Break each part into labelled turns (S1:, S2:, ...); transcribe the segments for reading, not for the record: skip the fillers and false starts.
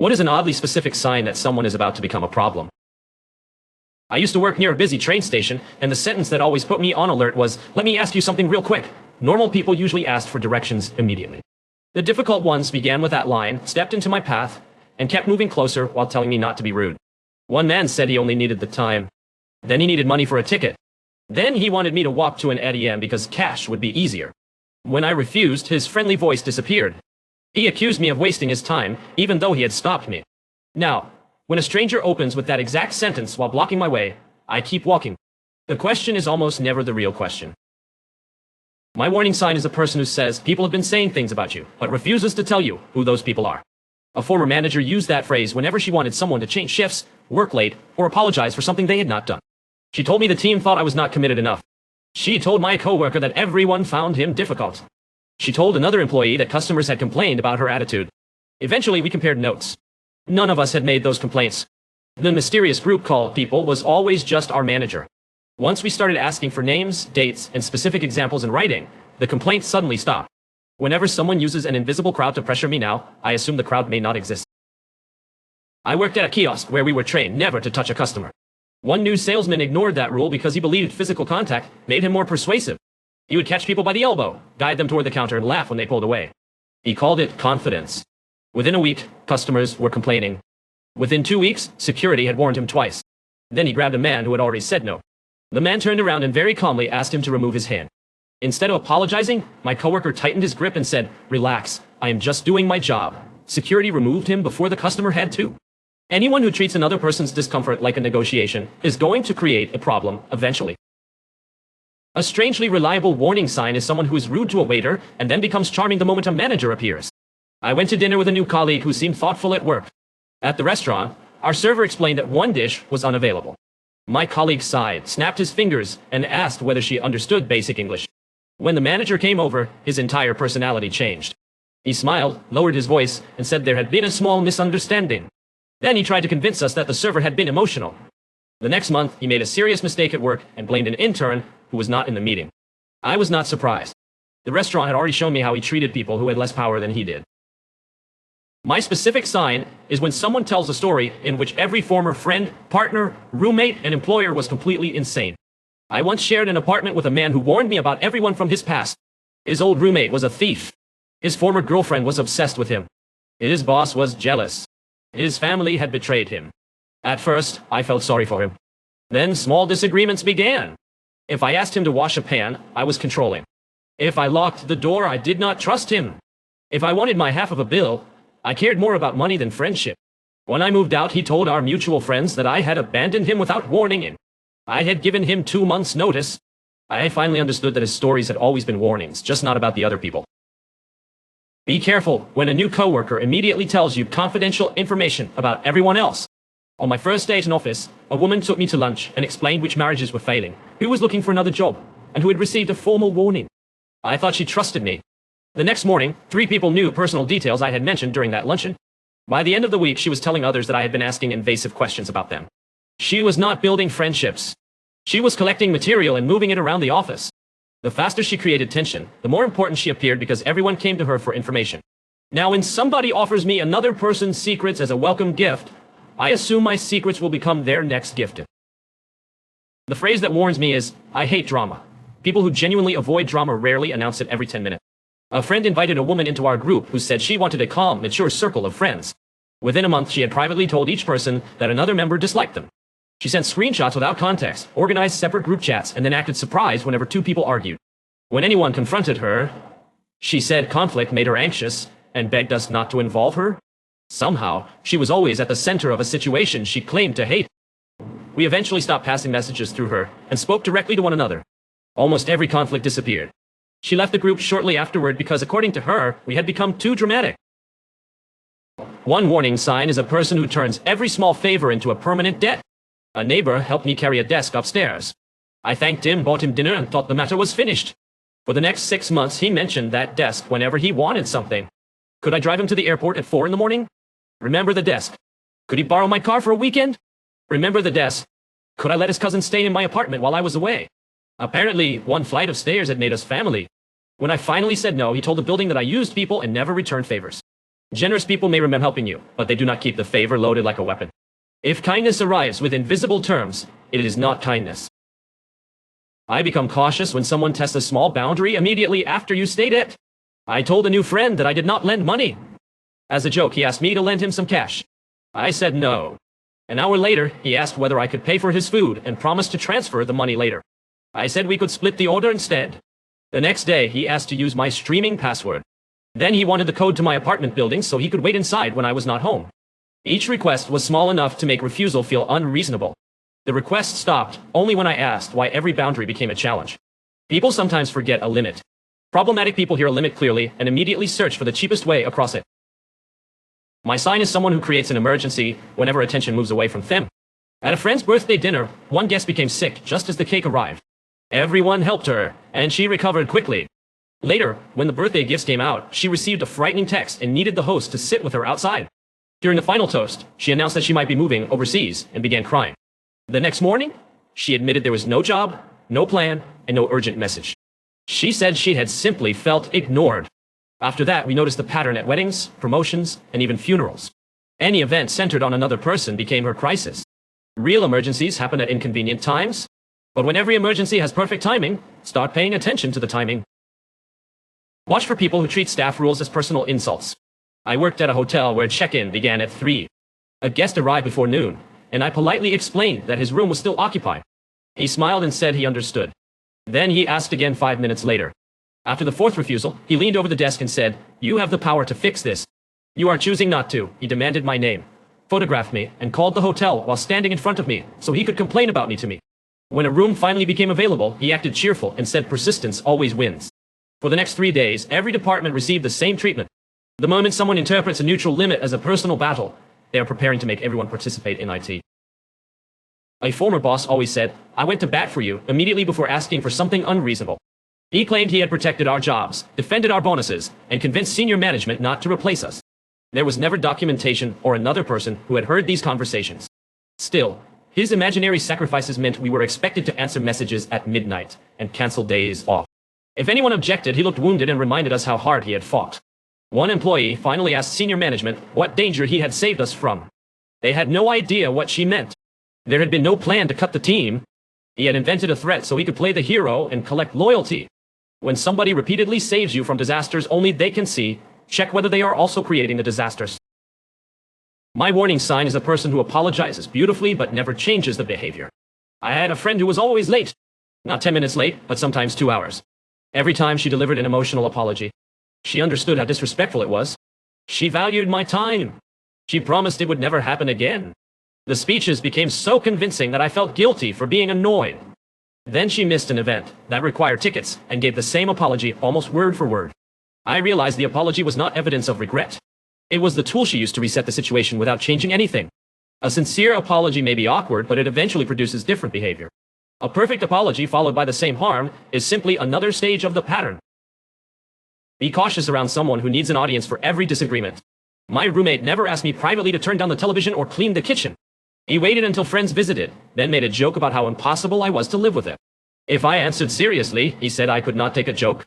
S1: What is an oddly specific sign that someone is about to become a problem? I used to work near a busy train station, and the sentence that always put me on alert was, "Let me ask you something real quick." Normal people usually asked for directions immediately. The difficult ones began with that line, stepped into my path, and kept moving closer while telling me not to be rude. One man said he only needed the time. Then he needed money for a ticket. Then he wanted me to walk to an ATM because cash would be easier. When I refused, his friendly voice disappeared. He accused me of wasting his time, even though he had stopped me. Now, when a stranger opens with that exact sentence while blocking my way, I keep walking. The question is almost never the real question. My warning sign is a person who says people have been saying things about you, but refuses to tell you who those people are. A former manager used that phrase whenever she wanted someone to change shifts, work late, or apologize for something they had not done. She told me the team thought I was not committed enough. She told my coworker that everyone found him difficult. She told another employee that customers had complained about her attitude. Eventually, we compared notes. None of us had made those complaints. The mysterious group call people was always just our manager. Once we started asking for names, dates, and specific examples in writing, the complaints suddenly stopped. Whenever someone uses an invisible crowd to pressure me now, I assume the crowd may not exist. I worked at a kiosk where we were trained never to touch a customer. One new salesman ignored that rule because he believed physical contact made him more persuasive. He would catch people by the elbow, guide them toward the counter, and laugh when they pulled away. He called it confidence. Within a week, customers were complaining. Within 2 weeks, security had warned him twice. Then he grabbed a man who had already said no. The man turned around and very calmly asked him to remove his hand. Instead of apologizing, my coworker tightened his grip and said, "Relax, I am just doing my job." Security removed him before the customer had to. Anyone who treats another person's discomfort like a negotiation is going to create a problem eventually. A strangely reliable warning sign is someone who is rude to a waiter and then becomes charming the moment a manager appears. I went to dinner with a new colleague who seemed thoughtful at work. At the restaurant, our server explained that one dish was unavailable. My colleague sighed, snapped his fingers, and asked whether she understood basic English. When the manager came over, his entire personality changed. He smiled, lowered his voice, and said there had been a small misunderstanding. Then he tried to convince us that the server had been emotional. The next month, he made a serious mistake at work and blamed an intern who was not in the meeting. I was not surprised. The restaurant had already shown me how he treated people who had less power than he did. My specific sign is when someone tells a story in which every former friend, partner, roommate, and employer was completely insane. I once shared an apartment with a man who warned me about everyone from his past. His old roommate was a thief. His former girlfriend was obsessed with him. His boss was jealous. His family had betrayed him. At first, I felt sorry for him. Then small disagreements began. If I asked him to wash a pan, I was controlling. If I locked the door, I did not trust him. If I wanted my half of a bill, I cared more about money than friendship. When I moved out, he told our mutual friends that I had abandoned him without warning him. I had given him 2 months' notice. I finally understood that his stories had always been warnings, just not about the other people. Be careful when a new coworker immediately tells you confidential information about everyone else. On my first day in office, a woman took me to lunch and explained which marriages were failing, who was looking for another job, and who had received a formal warning. I thought she trusted me. The next morning, 3 people knew personal details I had mentioned during that luncheon. By the end of the week, she was telling others that I had been asking invasive questions about them. She was not building friendships. She was collecting material and moving it around the office. The faster she created tension, the more important she appeared because everyone came to her for information. Now, when somebody offers me another person's secrets as a welcome gift, I assume my secrets will become their next gift. The phrase that warns me is, "I hate drama." People who genuinely avoid drama rarely announce it every 10 minutes. A friend invited a woman into our group who said she wanted a calm, mature circle of friends. Within a month, she had privately told each person that another member disliked them. She sent screenshots without context, organized separate group chats, and then acted surprised whenever 2 people argued. When anyone confronted her, she said conflict made her anxious and begged us not to involve her. Somehow, she was always at the center of a situation she claimed to hate. We eventually stopped passing messages through her and spoke directly to one another. Almost every conflict disappeared. She left the group shortly afterward because, according to her, we had become too dramatic. One warning sign is a person who turns every small favor into a permanent debt. A neighbor helped me carry a desk upstairs. I thanked him, bought him dinner, and thought the matter was finished. For the next 6 months, he mentioned that desk whenever he wanted something. Could I drive him to the airport at 4 in the morning? Remember the desk. Could he borrow my car for a weekend? Remember the desk. Could I let his cousin stay in my apartment while I was away? Apparently, 1 flight of stairs had made us family. When I finally said no, he told the building that I used people and never returned favors. Generous people may remember helping you, but they do not keep the favor loaded like a weapon. If kindness arrives with invisible terms, it is not kindness. I become cautious when someone tests a small boundary immediately after you state it. I told a new friend that I did not lend money. As a joke, he asked me to lend him some cash. I said no. An hour later, he asked whether I could pay for his food and promised to transfer the money later. I said we could split the order instead. The next day, he asked to use my streaming password. Then he wanted the code to my apartment building so he could wait inside when I was not home. Each request was small enough to make refusal feel unreasonable. The request stopped only when I asked why every boundary became a challenge. People sometimes forget a limit. Problematic people hear a limit clearly and immediately search for the cheapest way across it. My sign is someone who creates an emergency whenever attention moves away from them. At a friend's birthday dinner, one guest became sick just as the cake arrived. Everyone helped her, and she recovered quickly. Later, when the birthday gifts came out, she received a frightening text and needed the host to sit with her outside. During the final toast, she announced that she might be moving overseas and began crying. The next morning, she admitted there was no job, no plan, and no urgent message. She said she had simply felt ignored. After that, we noticed a pattern at weddings, promotions, and even funerals. Any event centered on another person became her crisis. Real emergencies happen at inconvenient times, but when every emergency has perfect timing, start paying attention to the timing. Watch for people who treat staff rules as personal insults. I worked at a hotel where check-in began at 3. A guest arrived before noon, and I politely explained that his room was still occupied. He smiled and said he understood. Then he asked again 5 minutes later. After the 4th refusal, he leaned over the desk and said, "You have the power to fix this." "You are choosing not to." He demanded my name, photographed me, and called the hotel while standing in front of me so he could complain about me to me. When a room finally became available, he acted cheerful and said persistence always wins. For the next 3 days, every department received the same treatment. The moment someone interprets a neutral limit as a personal battle, they are preparing to make everyone participate in IT. A former boss always said, "I went to bat for you," immediately before asking for something unreasonable. He claimed he had protected our jobs, defended our bonuses, and convinced senior management not to replace us. There was never documentation or another person who had heard these conversations. Still, his imaginary sacrifices meant we were expected to answer messages at midnight and cancel days off. If anyone objected, he looked wounded and reminded us how hard he had fought. One employee finally asked senior management what danger he had saved us from. They had no idea what she meant. There had been no plan to cut the team. He had invented a threat so he could play the hero and collect loyalty. When somebody repeatedly saves you from disasters only they can see, check whether they are also creating the disasters. My warning sign is a person who apologizes beautifully but never changes the behavior. I had a friend who was always late. Not 10 minutes late, but sometimes 2 hours. Every time she delivered an emotional apology, she understood how disrespectful it was. She valued my time. She promised it would never happen again. The speeches became so convincing that I felt guilty for being annoyed. Then she missed an event that required tickets and gave the same apology almost word for word. I realized the apology was not evidence of regret. It was the tool she used to reset the situation without changing anything. A sincere apology may be awkward, but it eventually produces different behavior. A perfect apology followed by the same harm is simply another stage of the pattern. Be cautious around someone who needs an audience for every disagreement. My roommate never asked me privately to turn down the television or clean the kitchen. He waited until friends visited, then made a joke about how impossible I was to live with it. If I answered seriously, he said I could not take a joke.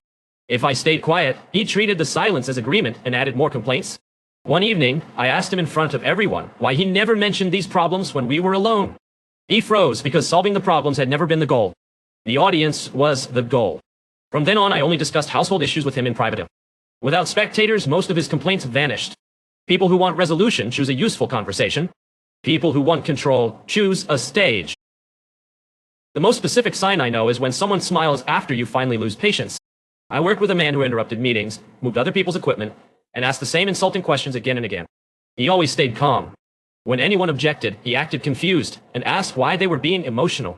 S1: If I stayed quiet, he treated the silence as agreement and added more complaints. One evening, I asked him in front of everyone why he never mentioned these problems when we were alone. He froze because solving the problems had never been the goal. The audience was the goal. From then on, I only discussed household issues with him in private. Without spectators, most of his complaints vanished. People who want resolution choose a useful conversation. People who want control choose a stage. The most specific sign I know is when someone smiles after you finally lose patience. I worked with a man who interrupted meetings, moved other people's equipment, and asked the same insulting questions again and again. He always stayed calm. When anyone objected, he acted confused and asked why they were being emotional.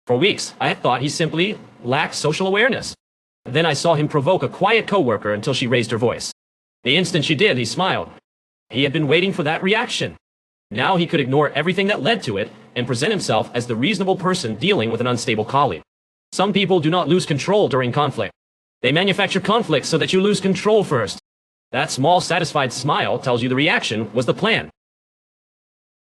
S1: For weeks, I had thought he simply lacked social awareness. Then I saw him provoke a quiet coworker until she raised her voice. The instant she did, he smiled. He had been waiting for that reaction. Now he could ignore everything that led to it and present himself as the reasonable person dealing with an unstable colleague. Some people do not lose control during conflict. They manufacture conflict so that you lose control first. That small, satisfied smile tells you the reaction was the plan.